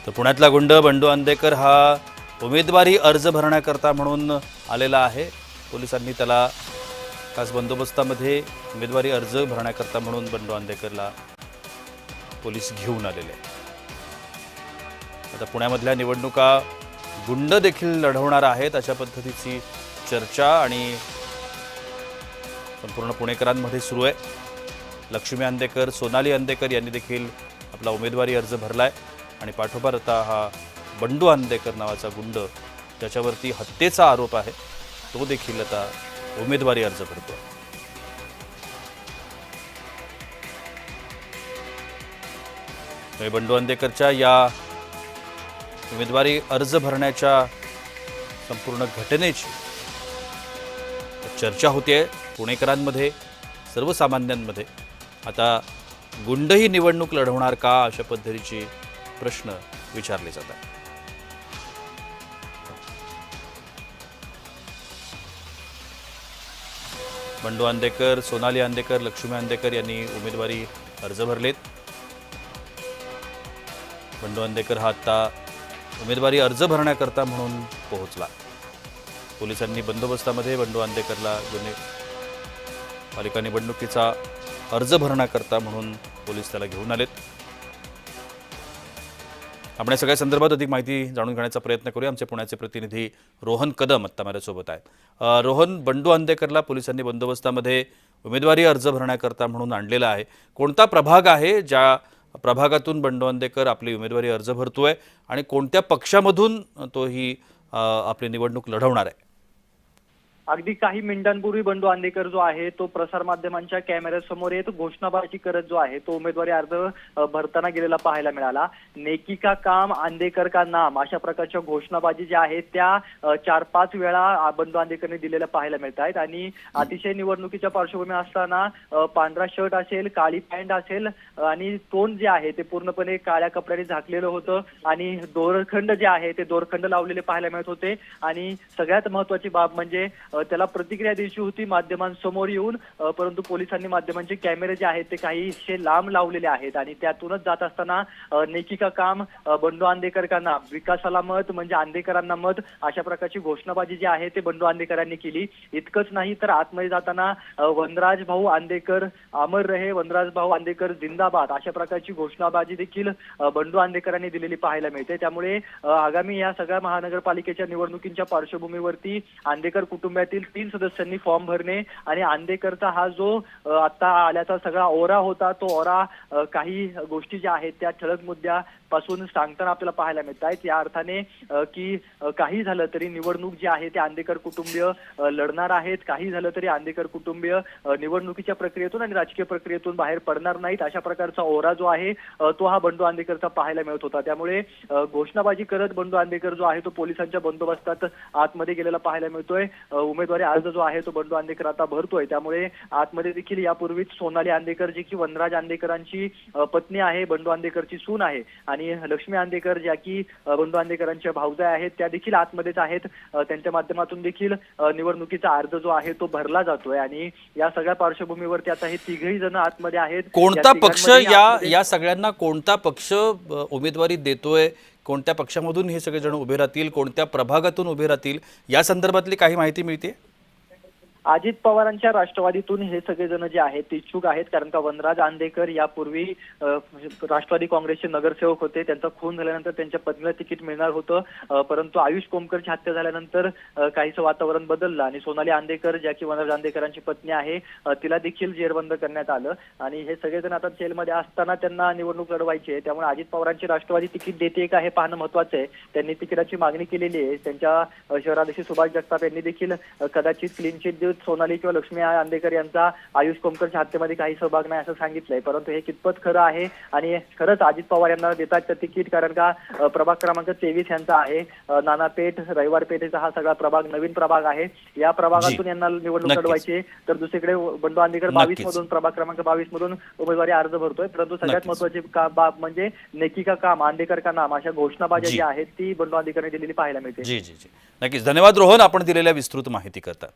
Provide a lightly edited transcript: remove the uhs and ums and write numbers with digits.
तर पुण्यातला गुंड बंडू अंदेकर हा उमेदवारी अर्ज भरण्याकरता म्हणून आलेला आहे। पोलिसांनी त्याला खास बंदोबस्तामध्ये उमेदवारी अर्ज भरण्याकरता म्हणून बंडू अंदेकरला पोलीस घेऊन आलेले आहेत। आता पुण्यामधल्या निवडणुका गुंड देखील लढवणार आहेत अशा पद्धतीची चर्चा आणि संपूर्ण पुणेकरांमध्ये सुरू आहे। लक्ष्मी अंदेकर, सोनाली अंदेकर यांनी देखील आपला उमेदवारी अर्ज भरलाय आणि पाठोपाठ आता हा बंडू अंदेकर नावाचा गुंड ज्याच्यावरती हत्येचा आरोप आहे तो देखील आता उमेदवारी अर्ज भरतोय। बंडू अंदेकरच्या या उमेदवारी अर्ज भरण्याच्या संपूर्ण घटनेची चर्चा होते पुणेकरांमध्ये, सर्वसामान्यांमध्ये। आता गुंडही निवडणूक लढवणार का अशा पद्धतीचे प्रश्न विचारले जातात। बंडू अंदेकर, सोनाली अंदेकर, लक्ष्मी अंदेकर यांनी उमेदवारी अर्ज भरलेत। बंडू अंदेकर हा आता उमेदवारी अर्ज भरण्याकरता म्हणून पोहोचला। पोलिसांनी बंदोबस्तामध्ये बंडू अंदेकरला गुन्हे पालिका निवडणुकीचा अर्ज भरण्याकरता म्हणून पोलीस त्याला घेऊन आलेत। आपण या सगळ्या संदर्भात अधिक माहिती जाणून घेण्याचा प्रयत्न करूया। आमचे पुण्याचे प्रतिनिधी रोहन कदम आता माझ्यासोबत आहेत। रोहन, बंडू अंदेकरला पोलिसांनी बंदोबस्तामध्ये उमेदवारी अर्ज भरण्याकरता म्हणून आणलेला आहे। कोणता प्रभाग आहे ज्या प्रभागातून बंडू अंदेकर आपली उमेदवारी अर्ज भरतोय आणि कोणत्या पक्षामधून तो ही आपली निवडणूक लढवणार आहे? अगदी काही मिनिटांपूर्वी बंडू अंदेकर जो आहे तो प्रसारमाध्यमांच्या कॅमेऱ्यासमोर येत घोषणाबाजी करत जो आहे तो उमेदवारी अर्ज भरताना गेलेला पाहायला मिळाला। नेकी का काम, अंदेकर का नाम अशा प्रकारच्या घोषणाबाजी ज्या आहेत त्या 4-5 वेळा बंडू अंदेकरने दिलेल्या पाहायला मिळत आहेत। आणि अतिशय निवडणुकीच्या पार्श्वभूमी असताना पांढरा शर्ट असेल, काळी पॅन्ट असेल आणि तोंड जे आहे ते पूर्णपणे काळ्या कपड्याने झाकलेलं होतं आणि दोरखंड जे आहे ते दोरखंड लावलेले पाहायला मिळत होते। आणि सगळ्यात महत्वाची बाब म्हणजे त्याला प्रतिक्रिया द्यायची होती माध्यमांसमोर येऊन, परंतु पोलिसांनी माध्यमांचे कॅमेरे जे आहेत ते काहीशे लांब लावलेले आहेत आणि त्यातूनच जात असताना नेकी का काम, बंडू अंदेकर का नाम, विकासाला मत म्हणजे अंदेकरांना मत अशा प्रकारची घोषणाबाजी जी आहे ते बंडू अंदेकरांनी केली। इतकंच नाही तर आतमध्ये जाताना वनराज भाऊ अंदेकर अमर रहे, वनराज भाऊ अंदेकर जिंदाबाद अशा प्रकारची घोषणाबाजी देखील बंडू अंदेकरांनी दिलेली पाहायला मिळते। त्यामुळे आगामी या सगळ्या महानगरपालिकेच्या निवडणुकींच्या पार्श्वभूमीवरती अंदेकर कुटुंबातील 3 सदस्यांनी फॉर्म भरणे आणि अंदेकरचा हा जो आता आल्याचा सगळा ओरा होता तो ओरा काही गोष्टी ज्या आहेत त्या ठळक मुद्द्यापासून सांगताना आपल्याला पाहायला मिळत आहेत। या अर्थाने की काही झालं तरी निवडणूक जी आहे ते अंदेकर कुटुंबीय लढणार आहेत, काही झालं तरी अंदेकर कुटुंबीय निवडणुकीच्या प्रक्रियेतून आणि राजकीय प्रक्रियेतून बाहेर पडणार नाहीत अशा प्रकारचा ओरा जो आहे तो हा बंडू अंदेकरचा पाहायला मिळत होता। त्यामुळे घोषणाबाजी करत बंडू अंदेकर जो आहे तो पोलिसांच्या बंदोबस्तात आतमध्ये गेलेला पाहायला मिळतोय। उमेदवारी अर्ज जो आहे तो बंडू अंदेकर आता भरतोय। त्यामुळे आतमध्ये देखील यापूर्वीच सोनाली अंदेकर जी की वनराज अंदेकरांची पत्नी आहे, बंडू अंदेकरची सून आहे, आणि लक्ष्मी अंदेकर ज्या की बंडू अंदेकरांच्या भावजा आहेत त्या देखील आतमध्येच आहेत। त्यांच्या माध्यमातून देखील निवडणुकीचा अर्ज जो आहे तो भरला जातोय आणि या सगळ्या पार्श्वभूमीवरती आता हे तिघही जण आतमध्ये आहेत। कोणता पक्ष या सगळ्यांना कोणता पक्ष उमेदवारी देतोय, कोणत्या पक्षामधून हे सगळे जण उभे राहतील, कोणत्या प्रभागातून उभे राहतील या संदर्भातली काही माहिती मिळते? अजित पवारांच्या राष्ट्रवादीतून हे सगळेजण जे आहेत ते इच्छुक आहेत, कारण का वनराज अंदेकर यापूर्वी राष्ट्रवादी काँग्रेसचे नगरसेवक होते। त्यांचा खून झाल्यानंतर त्यांच्या पत्नीला तिकीट मिळणार होतं, परंतु आयुष कोमकरची हत्या झाल्यानंतर काहीसं वातावरण बदललं आणि सोनाली अंदेकर ज्या की वनराज अंदेकरांची पत्नी आहे तिला देखील जेरबंद करण्यात आलं आणि हे सगळेजण आता जेलमध्ये असताना त्यांना निवडणूक लढवायची आहे। त्यामुळे अजित पवारांची राष्ट्रवादी तिकीट देते का हे पाहणं महत्वाचं आहे। त्यांनी तिकिटाची मागणी केलेली आहे। त्यांच्या शहराध्यक्ष सुभाष जगताप यांनी देखील कदाचित क्लीन चिट देऊन सोनाली किंवा लक्ष्मी अंदेकर यांचा आयुष कोमकरच्या हत्येमध्ये काही सहभाग नाही असं सांगितलंय, परंतु हे कितपत खरं आहे आणि खरंच अजित पवार यांना देतात का तिकीट, कारण का प्रभाग क्रमांक 23 यांचा आहे। नानापेठ, रविवार पेठेचा हा सगळा प्रभाग नवीन प्रभाग आहे। या प्रभागातून यांना निवडणूक लढवायची, तर दुसरीकडे बंडू अंदेकर 22 मधून, प्रभाग क्रमांक 22 मधून उमेदवारी अर्ज भरतोय। परंतु सगळ्यात महत्वाची बाब म्हणजे नेकी का काम, अंदेकर का नाम अशा घोषणाबाजी जी आहेत ती बंडू अंदेकरने दिलेली पाहायला मिळते। जी जी जी, नक्कीच धन्यवाद रोहन, आपण दिलेल्या विस्तृत माहिती करता।